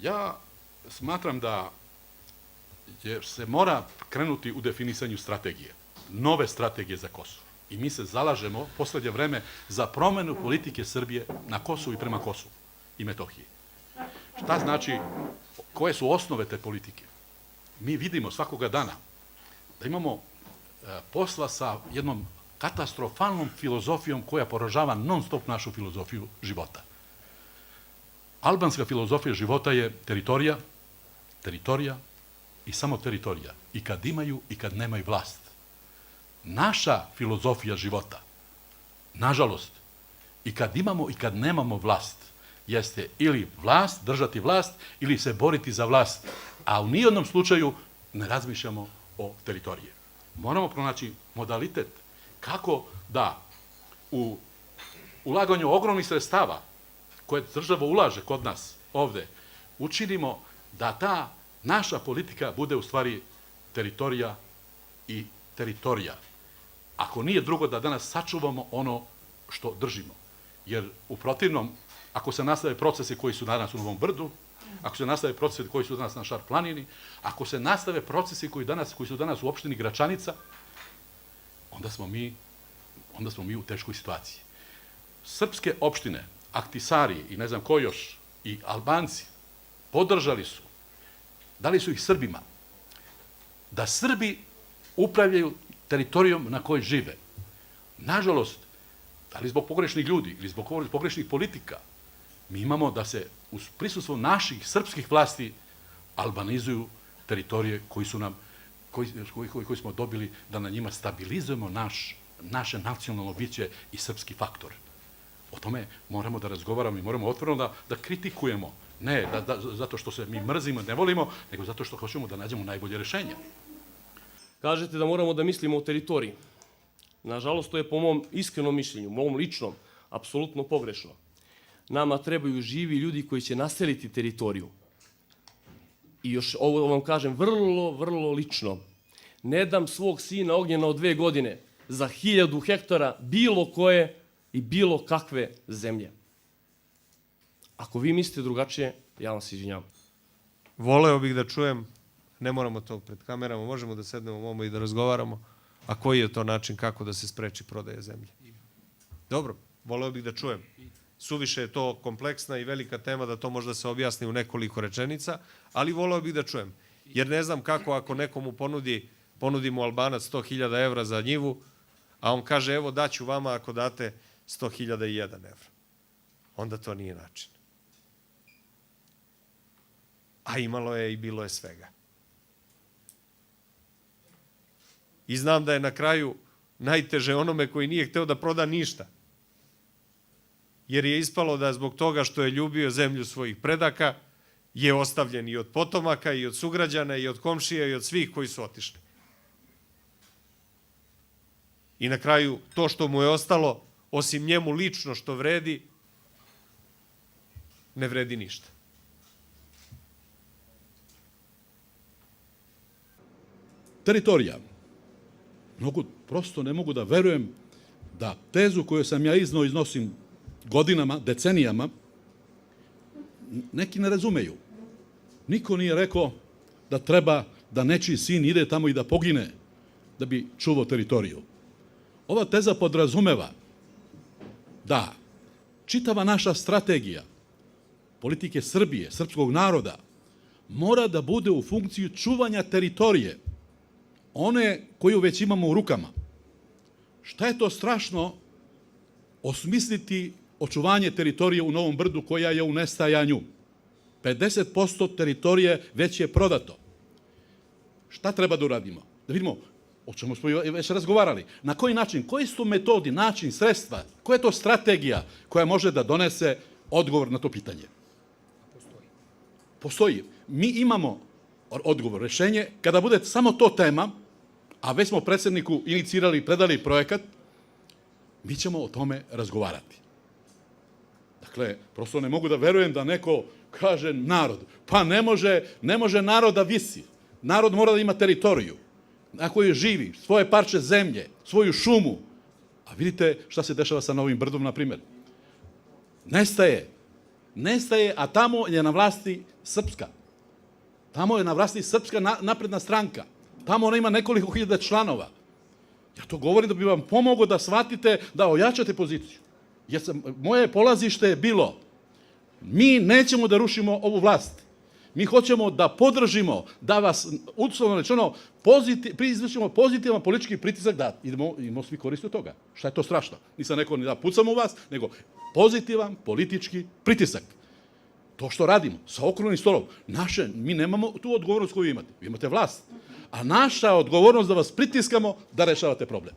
Ja smatram da se mora krenuti u definisanju strategije, nove strategije za Kosovo. I mi se zalažemo poslednje vreme za promenu politike Srbije na Kosovu i prema Kosovu i Metohiji. Šta znači, koje su osnove te politike? Mi vidimo svakoga dana da imamo posla sa jednom katastrofalnom filozofijom koja poražava non stop našu filozofiju života. Albanska filozofija života je teritorija, teritorija i samo teritorija. I kad imaju i kad nemaju vlast. Naša filozofija života, nažalost, i kad imamo i kad nemamo vlast, jeste ili vlast, držati vlast, ili se boriti za vlast. A u nijednom slučaju ne razmišljamo o teritoriji. Moramo pronaći modalitet kako da u ulaganju ogromnih sredstava koje država ulaže kod nas ovde, učinimo da ta naša politika bude u stvari teritorija i teritorija. Ako nije drugo, da danas sačuvamo ono što držimo. Jer u protivnom, ako se nastave procesi koji su danas u Novom Brdu, ako se nastave procesi koji su danas na Šar planini, ako se nastave procesi koji su danas u opštini Gračanica, onda smo mi u teškoj situaciji. Srpske opštine, Ahtisari i ne znam ko još, i Albanci, podržali su, dali su ih Srbima, da Srbi upravljaju teritorijom na kojoj žive. Nažalost, da li zbog pogrešnih ljudi ili zbog pogrešnih politika, mi imamo da se uz prisustvo naših srpskih vlasti albanizuju teritorije koji smo dobili da na njima stabilizujemo naše nacionalno biće i srpski faktor. O tome moramo da razgovaramo i moramo otvoreno da kritikujemo. Ne zato što se mi mrzimo, ne volimo, nego zato što hoćemo da nađemo najbolje rešenje. Kažete da moramo da mislimo o teritoriji. Nažalost, to je po mom iskrenom mišljenju, mom ličnom, apsolutno pogrešno. Nama trebaju živi ljudi koji će naseliti teritoriju. I još ovo vam kažem vrlo, vrlo lično. Ne dam svog sina Ognjena od 2 godine za 1000 hektara bilo koje i bilo kakve zemlje. Ako vi mislite drugačije, ja vam se izvinjavam. Voleo bih da čujem, ne moramo to pred kamerama, možemo da sednemo ovamo i da razgovaramo, a koji je to način kako da se spreči prodaja zemlje? Dobro, voleo bih da čujem. Suviše je to kompleksna i velika tema da to možda se objasni u nekoliko rečenica, ali voleo bih da čujem. Jer ne znam kako ako nekomu ponudi mu Albanac 100.000 evra za njivu, a on kaže evo daću vama ako date 100.001 evra. Onda to nije način. A imalo je i bilo je svega. I znam da je na kraju najteže onome koji nije hteo da proda ništa. Jer je ispalo da zbog toga što je ljubio zemlju svojih predaka, je ostavljen i od potomaka, i od sugrađana, i od komšija, i od svih koji su otišli. I na kraju to što mu je ostalo, osim njemu lično što vredi, ne vredi ništa. Teritorija. Prosto ne mogu da verujem da tezu koju sam ja iznosim godinama, decenijama, neki ne razumeju. Niko nije rekao da treba da nečiji sin ide tamo i da pogine da bi čuvao teritoriju. Ova teza podrazumeva da čitava naša strategija politike Srbije, srpskog naroda, mora da bude u funkciji čuvanja teritorije, one koju već imamo u rukama. Šta je to strašno osmisliti očuvanje teritorije u Novom Brdu koja je u nestajanju? 50% teritorije već je prodato. Šta treba da uradimo? Da vidimo o čemu smo već razgovarali. Na koji način, koji su metodi, način, sredstva, koja je to strategija koja može da donese odgovor na to pitanje? Postoji. Mi imamo odgovor, rešenje. Kada bude samo to tema, a već smo predsedniku inicirali i predali projekat, mi ćemo o tome razgovarati. Dakle, prosto ne mogu da verujem da neko kaže narod. Pa ne može narod da visi. Narod mora da ima teritoriju na kojoj živi, svoje parče zemlje, svoju šumu. A vidite šta se dešava sa Novim Brdom, na primjer. Nestaje. nestaje, a tamo je na vlasti Srpska. Tamo je na vlasti Srpska napredna stranka. Tamo ona ima nekoliko hiljada članova. Ja to govorim da bi vam pomogao da shvatite, da ojačate poziciju. Moje polazište je bilo, mi nećemo da rušimo ovu vlast. Mi hoćemo da podržimo, da vas, uslovno rečeno, izvršimo pozitivan politički pritisak da imamo svi korist od toga. Šta je to strašno? Nisam rekao ni da pucam u vas, nego pozitivan politički pritisak. To što radimo, sa okruglim stolom, mi nemamo tu odgovornost koju imate. Vi imate vlast. A naša odgovornost da vas pritiskamo da rešavate problem.